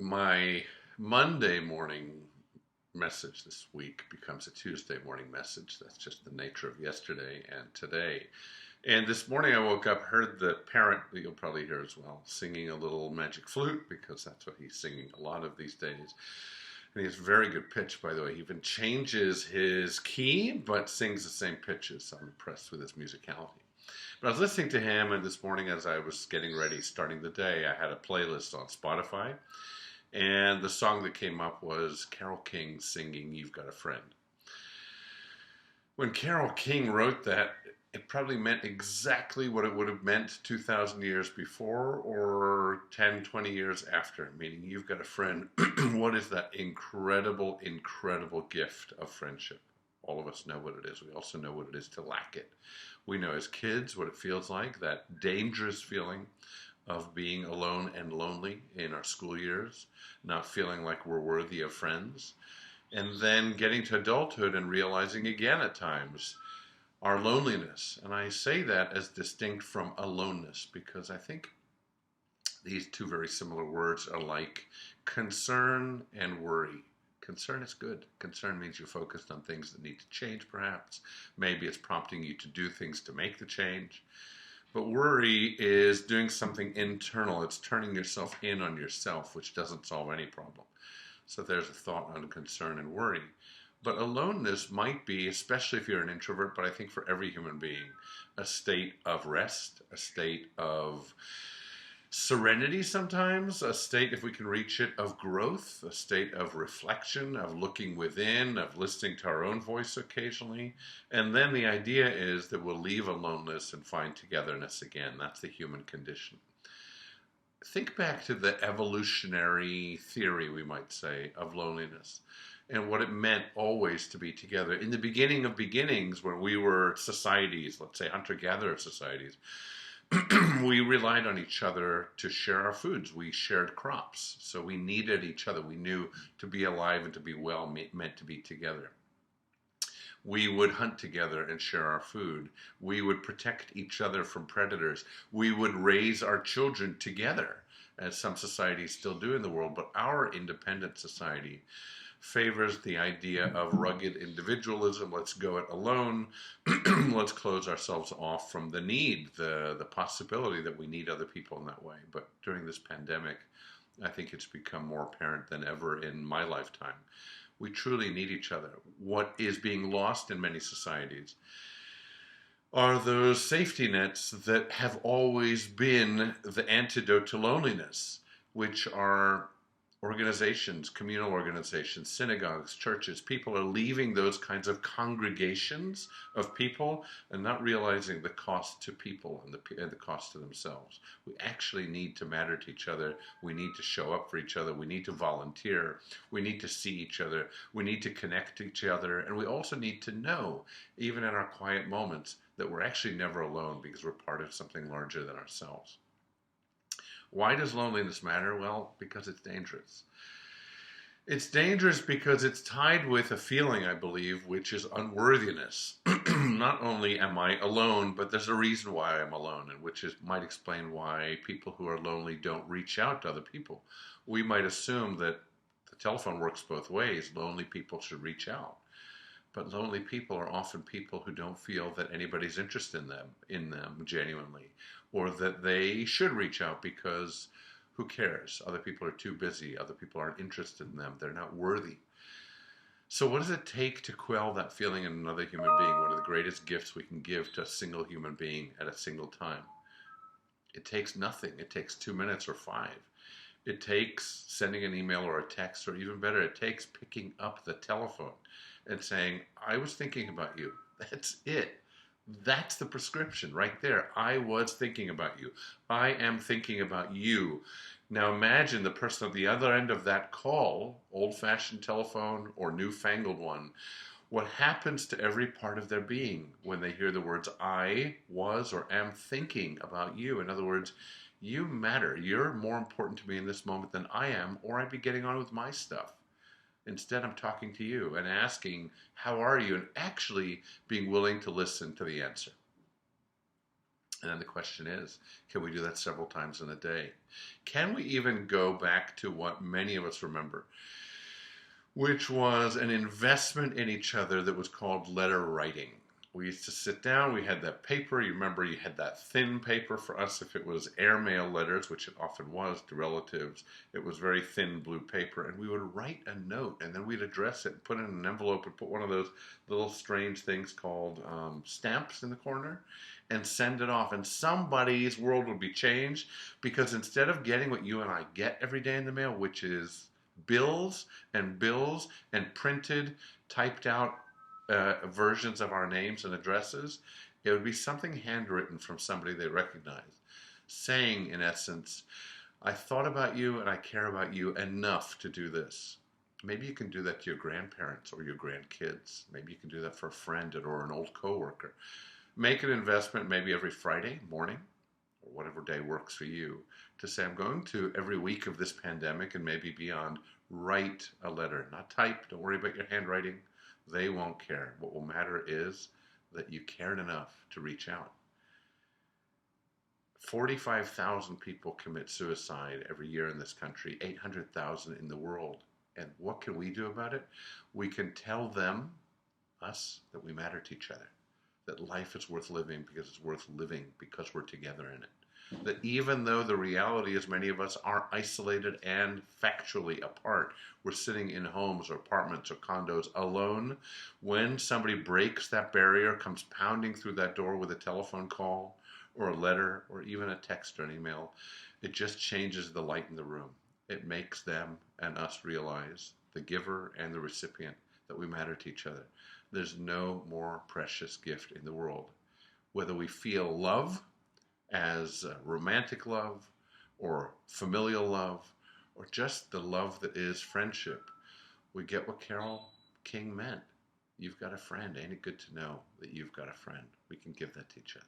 My Monday morning message this week becomes a Tuesday morning message. That's just the nature of yesterday and today. And this morning I woke up, heard the parent, that you'll probably hear as well, singing a little magic flute, because that's what he's singing a lot of these days. And he has very good pitch, by the way. He even changes his key, but sings the same pitches. So I'm impressed with his musicality. But I was listening to him, and this morning as I was getting ready, starting the day, I had a playlist on Spotify. And the song that came up was Carole King singing You've Got a Friend. When Carole King wrote that, it probably meant exactly what it would have meant 2,000 years before or 10, 20 years after, meaning you've got a friend. What is that incredible, incredible gift of friendship? All of us know what it is. We also know what it is to lack it. We know as kids what it feels like, that dangerous feeling of being alone and lonely in our school years, not feeling like we're worthy of friends, and then getting to adulthood and realizing again at times our loneliness. And I say that as distinct from aloneness, because I think these two very similar words are like concern and worry. Concern is good. Concern means you're focused on things that need to change, perhaps. Maybe it's prompting you to do things to make the change. But worry is doing something internal. It's turning yourself in on yourself, which doesn't solve any problem. So there's a thought on concern and worry. But aloneness might be, especially if you're an introvert, but I think for every human being, a state of rest, a state of serenity sometimes, a state, if we can reach it, of growth, a state of reflection, of looking within, of listening to our own voice occasionally. And then the idea is that we'll leave aloneness and find togetherness again. That's the human condition. Think back to the evolutionary theory, we might say, of loneliness and what it meant always to be together. In the beginning of beginnings, when we were societies, let's say hunter-gatherer societies, we relied on each other to share our foods. We shared crops, so we needed each other. We knew to be alive and to be well meant to be together. We would hunt together and share our food. We would protect each other from predators. We would raise our children together, as some societies still do in the world. But our independent society favors the idea of rugged individualism. Let's go it alone. Let's close ourselves off from the need, the possibility that we need other people in that way. But during this pandemic, I think it's become more apparent than ever in my lifetime. We truly need each other. What is being lost in many societies are those safety nets that have always been the antidote to loneliness, which are organizations, communal organizations, synagogues, churches. People are leaving those kinds of congregations of people and not realizing the cost to people and the cost to themselves. We actually need to matter to each other. We need to show up for each other. We need to volunteer. We need to see each other. We need to connect to each other. And we also need to know, even in our quiet moments, that we're actually never alone because we're part of something larger than ourselves. Why does loneliness matter? Well, because it's dangerous. It's dangerous because it's tied with a feeling, I believe, which is unworthiness. Not only am I alone, but there's a reason why I'm alone, and which might explain why people who are lonely don't reach out to other people. We might assume that the telephone works both ways. Lonely people should reach out. But lonely people are often people who don't feel that anybody's interested in them genuinely, or that they should reach out because who cares? Other people are too busy. Other people aren't interested in them. They're not worthy. So what does it take to quell that feeling in another human being? One of the greatest gifts we can give to a single human being at a single time. It takes nothing. It takes 2 minutes or 5. It takes sending an email or a text, or even better, it takes picking up the telephone and saying, I was thinking about you. That's it. That's the prescription right there. I was thinking about you. I am thinking about you. Now imagine the person at the other end of that call, old-fashioned telephone or newfangled one, what happens to every part of their being when they hear the words, I was or am thinking about you. In other words, you matter. You're more important to me in this moment than I am, or I'd be getting on with my stuff. Instead, I'm talking to you and asking, how are you? And actually being willing to listen to the answer. And then the question is, can we do that several times in a day? Can we even go back to what many of us remember, which was an investment in each other that was called letter writing? We used to sit down, we had that paper. You remember you had that thin paper. For us, if it was airmail letters, which it often was to relatives, it was very thin blue paper. And we would write a note, and then we'd address it and put it in an envelope and put one of those little strange things called stamps in the corner and send it off. And somebody's world would be changed, because instead of getting what you and I get every day in the mail, which is bills and printed, typed out versions of our names and addresses, it would be something handwritten from somebody they recognize, saying, in essence, I thought about you and I care about you enough to do this. Maybe you can do that to your grandparents or your grandkids. Maybe you can do that for a friend or an old coworker. Make an investment maybe every Friday morning or whatever day works for you, to say, I'm going to, every week of this pandemic and maybe beyond, write a letter. Not type. Don't worry about your handwriting. They won't care. What will matter is that you cared enough to reach out. 45,000 people commit suicide every year in this country, 800,000 in the world. And what can we do about it? We can tell them, us, that we matter to each other, that life is worth living because it's worth living because we're together in it. That even though the reality is many of us are isolated and factually apart, we're sitting in homes or apartments or condos alone, when somebody breaks that barrier, comes pounding through that door with a telephone call or a letter or even a text or an email, it just changes the light in the room. It makes them and us realize, the giver and the recipient, that we matter to each other. There's no more precious gift in the world. Whether we feel love as romantic love or familial love or just the love that is friendship, we get what Carole King meant. You've got a friend. Ain't it good to know that you've got a friend? We can give that to each other.